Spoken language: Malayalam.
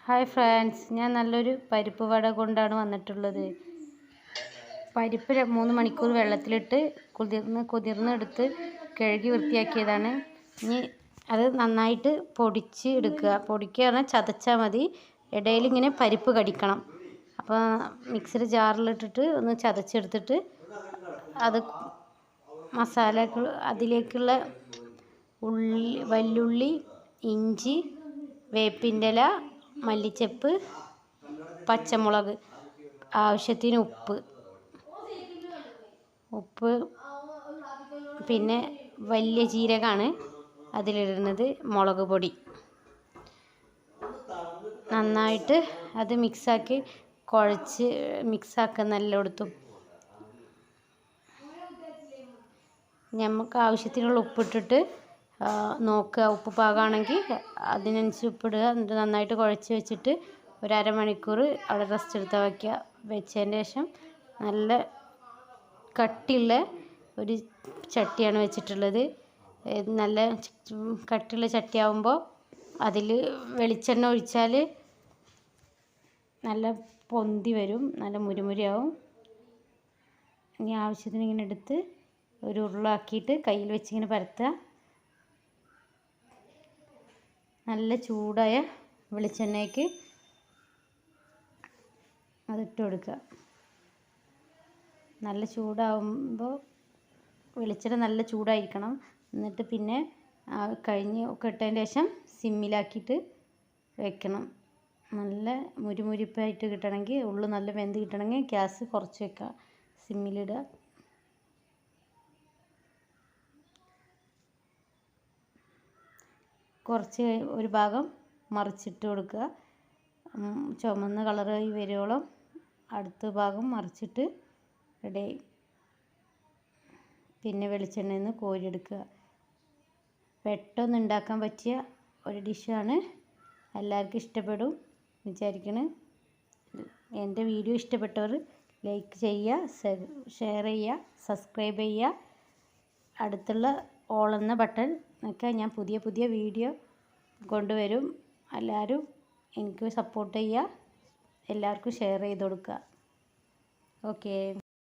ഹായ് ഫ്രണ്ട്സ്, ഞാൻ നല്ലൊരു പരിപ്പ് വട കൊണ്ടാണ് വന്നിട്ടുള്ളത്. പരിപ്പ് 3 മണിക്കൂർ വെള്ളത്തിലിട്ട് കുതിർന്നെടുത്ത് കഴുകി വൃത്തിയാക്കിയതാണ്. ഇനി അത് നന്നായിട്ട് പൊടിച്ച് എടുക്കുക. പൊടിക്കുക ചതച്ചാൽ മതി. ഇടയിൽ ഇങ്ങനെ പരിപ്പ് കടിക്കണം. അപ്പോൾ മിക്സിയുടെ ജാറിലിട്ടിട്ട് ഒന്ന് ചതച്ചെടുത്തിട്ട് അത് അതിലേക്കുള്ള വല്ലുള്ളി, ഇഞ്ചി, വേപ്പിൻ്റെ ഇല, മല്ലിച്ചപ്പ്, പച്ചമുളക്, ആവശ്യത്തിന് ഉപ്പ്, പിന്നെ വലിയ ജീരകമാണ് അതിലിടുന്നത്, മുളക് പൊടി. നന്നായിട്ട് അത് മിക്സാക്കുക എല്ലായിടത്തും. നമുക്ക് ആവശ്യത്തിനുള്ള ഉപ്പിട്ടിട്ട് നോക്കുക. ഉപ്പ് പാകമാണെങ്കിൽ അതിനനുസരിച്ച് ഉപ്പിടുക. എന്നിട്ട് നന്നായിട്ട് കുഴച്ച് വെച്ചിട്ട് ഒരു അരമണിക്കൂർ അവിടെ റെസ്റ്റ് എടുത്താൽ വെച്ചതിന് ശേഷം നല്ല കട്ടിയുള്ള ഒരു ചട്ടിയാണ് വെച്ചിട്ടുള്ളത്. നല്ല കട്ടിയുള്ള ചട്ടിയാവുമ്പോൾ അതിൽ വെളിച്ചെണ്ണ ഒഴിച്ചാൽ നല്ല പൊന്തി വരും, നല്ല മുരുമുരയാവും. ഇനി ആവശ്യത്തിന് ഇങ്ങനെ എടുത്ത് ഒരു ഉരുളാക്കിയിട്ട് കയ്യിൽ വെച്ചിങ്ങനെ പരത്തുക. നല്ല ചൂടായ വെളിച്ചെണ്ണയ്ക്ക് അതിട്ട് കൊടുക്കുക. നല്ല ചൂടാവുമ്പോൾ വെളിച്ചെണ്ണ നല്ല ചൂടായിരിക്കണം. എന്നിട്ട് പിന്നെ ഇട്ടതിന് ശേഷം സിമ്മിലാക്കിയിട്ട് വെക്കണം. നല്ല മുരിപ്പായിട്ട് കിട്ടണമെങ്കിൽ, ഉള്ളു നല്ല വെന്ത് കിട്ടണമെങ്കിൽ ഗ്യാസ് കുറച്ച് വെക്കുക, സിമ്മിലിടുക. കുറച്ച് ഒരു ഭാഗം മറിച്ചിട്ട് കൊടുക്കുക. ചുമന്ന കളറായി വരുവോളം അടുത്ത ഭാഗം മറിച്ചിട്ട് റെഡിയായി. പിന്നെ വെളിച്ചെണ്ണയിൽ നിന്ന് കോരിയെടുക്കുക. പെട്ടെന്ന് ഉണ്ടാക്കാൻ പറ്റിയ ഒരു ഡിഷാണ്. എല്ലാവർക്കും ഇഷ്ടപ്പെടും വിചാരിക്കുന്നു. എൻ്റെ വീഡിയോ ഇഷ്ടപ്പെട്ടവർ ലൈക്ക് ചെയ്യുക, ഷെയർ ചെയ്യുക, സബ്സ്ക്രൈബ് ചെയ്യുക. അടുത്തുള്ള ഓൾ എന്ന ബട്ടൺ ഒക്കെ ഞാൻ പുതിയ വീഡിയോ കൊണ്ടുവരും. എല്ലാവരും എനിക്ക് സപ്പോർട്ട് ചെയ്യുക. എല്ലാവർക്കും ഷെയർ ചെയ്ത് കൊടുക്കുക. ഓക്കേ.